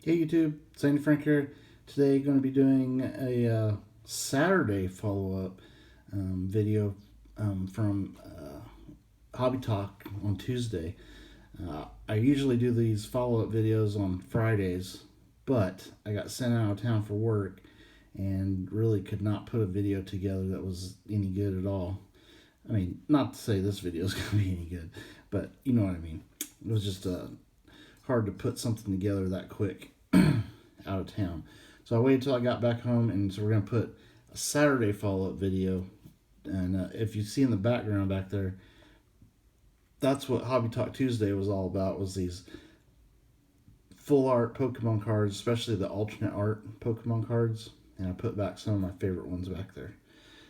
Hey YouTube, Sandy Frank here. Today going to be doing a Saturday follow-up video from Hobby Talk on Tuesday. I usually do these follow-up videos on Fridays, but I got sent out of town for work and really could not put a video together that was any good at all. I mean, not to say this video is going to be any good, but you know what I mean. It was just hard to put something together that quick out of town. So I waited till I got back home, and so we're going to put a Saturday follow-up video. And if you see in the background back there, that's what Hobby Talk Tuesday was all about, was these full art Pokemon cards, especially the alternate art Pokemon cards. And I put back some of my favorite ones back there.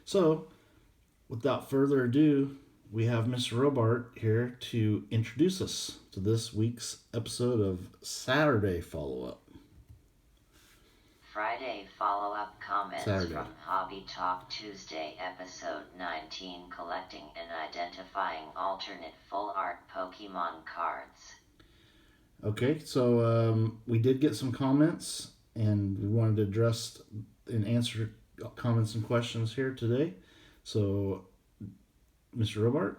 So without further ado, we have Mr. Robart here to introduce us to this week's episode of Saturday Follow-Up. Friday follow-up comments Saturday. from Hobby Talk Tuesday episode 19, collecting and identifying alternate full art Pokemon cards. Okay, so we did get some comments, and we wanted to address and answer comments and questions here today. So, Mr. Robart?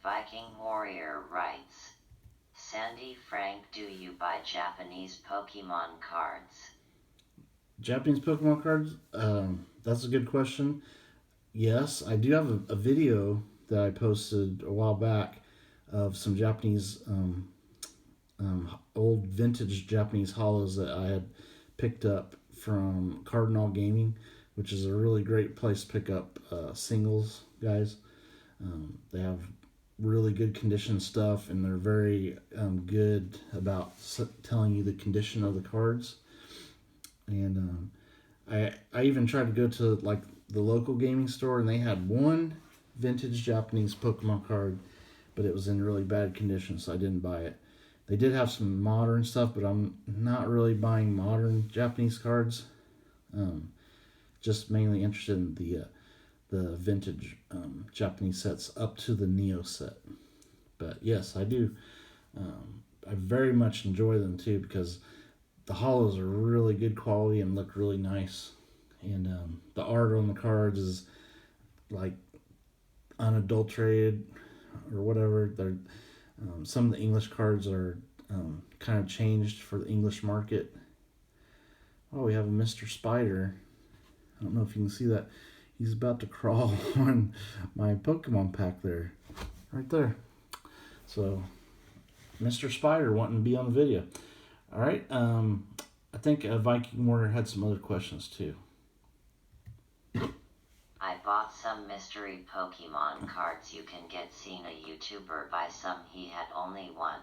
Viking Warrior writes, Sandy Frank, do you buy Japanese Pokemon cards? Japanese Pokemon cards? That's a good question. Yes, I do have a video that I posted a while back of some Japanese, old vintage Japanese hollows that I had picked up from Cardinal Gaming, which is a really great place to pick up singles, guys. They have really good condition stuff, and they're very good about telling you the condition of the cards. And I even tried to go to like the local gaming store, and they had one vintage Japanese Pokemon card, but it was in really bad condition, so I didn't buy it. They did have some modern stuff, but I'm not really buying modern Japanese cards. Just mainly interested in the vintage Japanese sets up to the Neo set. But yes, I do. I very much enjoy them too, because the hollows are really good quality and look really nice. And the art on the cards is like unadulterated or whatever. They're some of the English cards are kind of changed for the English market. Oh, we have a Mr. Spider. I don't know if you can see that. He's about to crawl on my Pokemon pack there. Right there. So, Mr. Spider wanting to be on the video. Alright, I think Viking Warrior had some other questions too. I bought some mystery Pokemon cards. You can get seen a YouTuber buy some. He had only one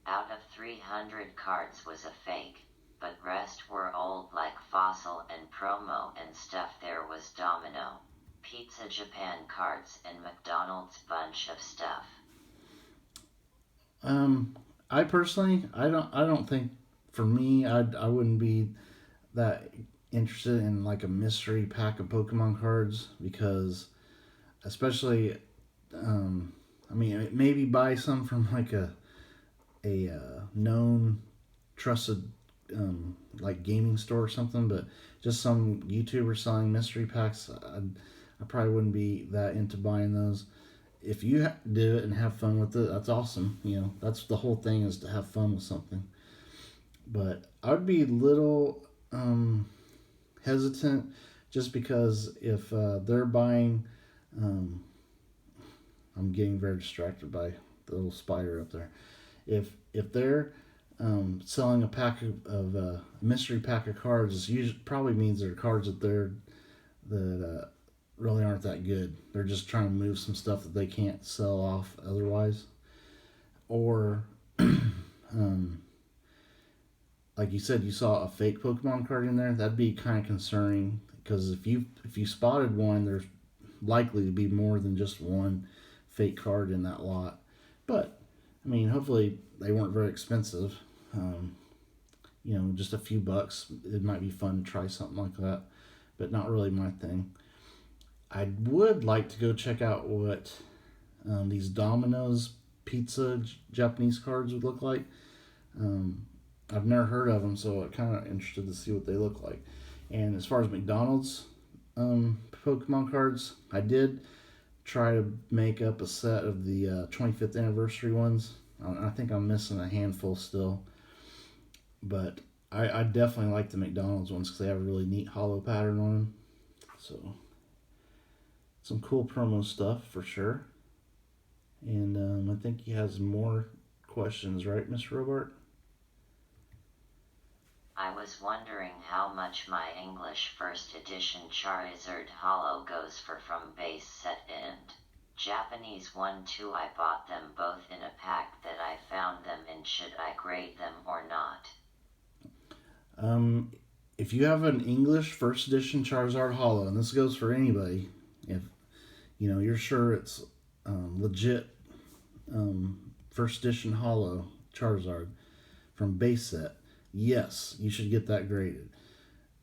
out of 300 cards was a fake, but rest were old, like Fossil and Promo and stuff. There was Domino, Pizza Japan cards, and McDonald's bunch of stuff. I personally, I don't think, for me, I wouldn't be that interested in like a mystery pack of Pokemon cards, because especially, I mean, maybe buy some from like a known, trusted, like gaming store or something, but just some YouTuber selling mystery packs, I probably wouldn't be that into buying those. If you do it and have fun with it, that's awesome. You know, that's the whole thing, is to have fun with something. But I would be a little hesitant, just because if they're buying, I'm getting very distracted by the little spider up there. If they're selling a pack of a mystery pack of cards, it probably means they're cards that really aren't that good. They're just trying to move some stuff that they can't sell off otherwise. Or like you said, you saw a fake Pokemon card in there. That'd be kind of concerning, because if you spotted one, there's likely to be more than just one fake card in that lot. But I mean, hopefully they weren't very expensive. You know, just a few bucks. It might be fun to try something like that, but not really my thing. I would like to go check out what these Domino's pizza Japanese cards would look like. I've never heard of them, so I'm kind of interested to see what they look like. And as far as McDonald's Pokemon cards, I did try to make up a set of the 25th anniversary ones. I think I'm missing a handful still, but I definitely like the McDonald's ones because they have a really neat hollow pattern on them. So some cool promo stuff for sure. And I think he has more questions, right, Mr. Robart? I was wondering how much my English first edition Charizard Holo goes for from base set and Japanese one too. I bought them both in a pack that I found them in. Should I grade them or not? Um, if you have an English first edition Charizard Holo, and this goes for anybody, if you're sure it's legit first edition Holo Charizard from base set, yes, you should get that graded.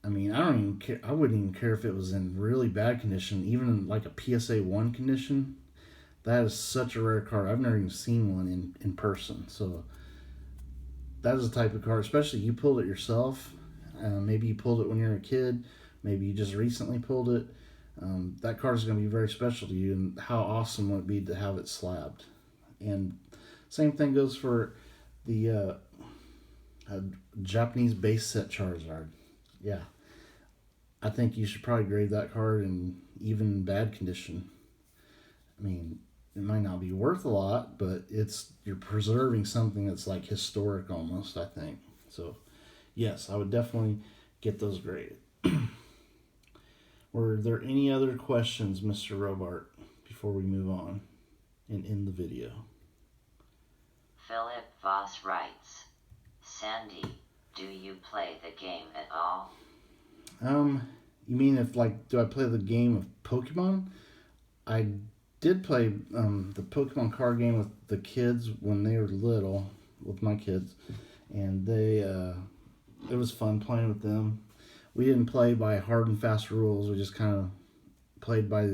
I mean, I don't even care. I wouldn't even care if it was in really bad condition, even in like a PSA 1 condition. That is such a rare card. I've never even seen one in person. So that is the type of card, especially you pulled it yourself. Maybe you pulled it when you were a kid. Maybe you just recently pulled it. That card is going to be very special to you, and how awesome would it be to have it slabbed? And same thing goes for the Japanese base set Charizard. Yeah, I think you should probably grade that card in even bad condition. I mean, it might not be worth a lot, but you're preserving something that's like historic almost, I think. So, yes, I would definitely get those graded. Were there any other questions, Mr. Robart, before we move on and end the video? Philip Voss writes, Sandy, do you play the game at all? You mean if do I play the game of Pokemon? I did play the Pokemon card game with the kids when they were little, with my kids, and it was fun playing with them. We didn't play by hard and fast rules. We just kind of played by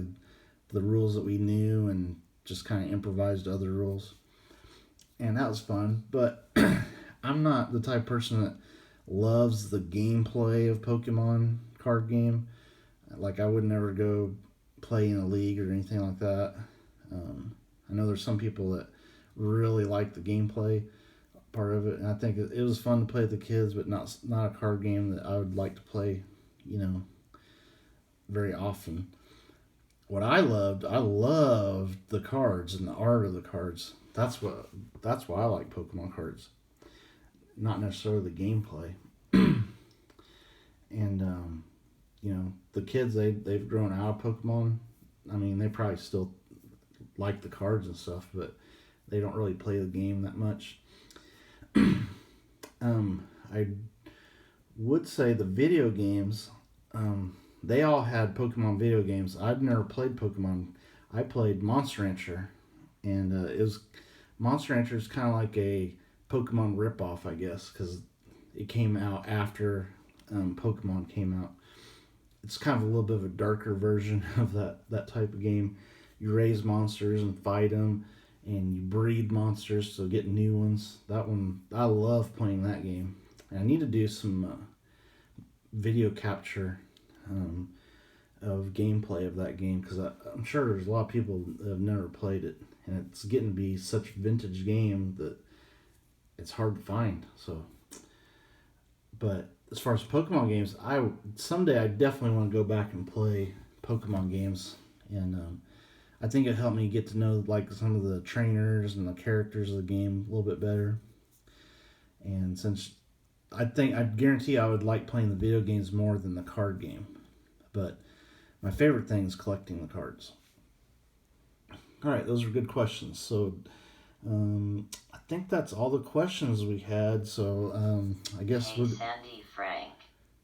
the rules that we knew and just kind of improvised other rules, and that was fun. But I'm not the type of person that loves the gameplay of Pokemon card game. Like I would never go play in a league or anything like that. I know there's some people that really like the gameplay part of it, and I think it was fun to play with the kids, but not a card game that I would like to play, very often. What I loved the cards and the art of the cards. That's why I like Pokemon cards, not necessarily the gameplay. And the kids they've grown out of Pokemon. I mean, they probably still like the cards and stuff, but they don't really play the game that much. I would say the video games, they all had Pokemon video games. I've never played Pokemon. I played Monster Rancher, and it was Monster Rancher is kind of like a Pokemon ripoff, I guess, because it came out after Pokemon came out. It's kind of a little bit of a darker version of that type of game. You raise monsters and fight them, and you breed monsters to get new ones. That one, I love playing that game. And I need to do some video capture of gameplay of that game, because I'm sure there's a lot of people that have never played it, and it's getting to be such a vintage game that it's hard to find. So, but as far as Pokemon games, someday I definitely want to go back and play Pokemon games, and I think it helped me get to know like some of the trainers and the characters of the game a little bit better. And since I guarantee I would like playing the video games more than the card game, but my favorite thing is collecting the cards. All right, those are good questions. So I think that's all the questions we had. So I guess Hey Sandy Frank,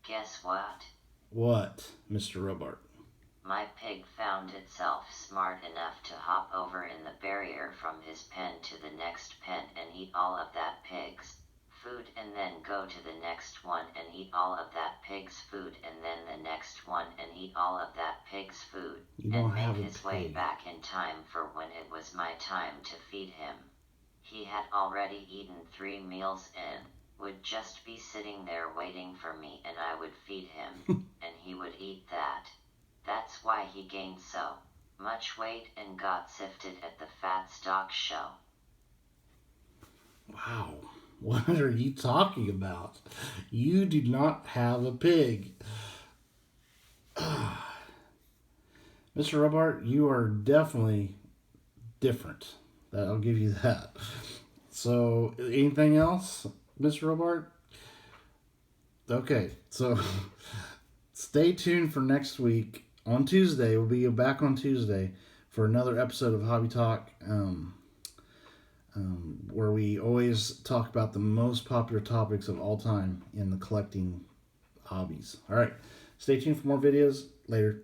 guess what? What, Mr. Robart? My pig found itself smart enough to hop over in the barrier from his pen to the next pen and eat all of that pig's food, and then go to the next one and eat all of that pig's food, and then the next one and eat all of that pig's food, and make his way back in time for when it was my time to feed him. He had already eaten 3 meals in. would just be sitting there waiting for me and I would feed him, and he would eat that. That's why he gained so much weight and got sifted at the Fat Stock Show. Wow. What are you talking about? You do not have a pig. Mr. Robart, you are definitely different. I'll give you that. So, anything else, Mr. Robart? Okay, so stay tuned for next week. On Tuesday, we'll be back on Tuesday for another episode of Hobby Talk, where we always talk about the most popular topics of all time in the collecting hobbies. All right, stay tuned for more videos. Later.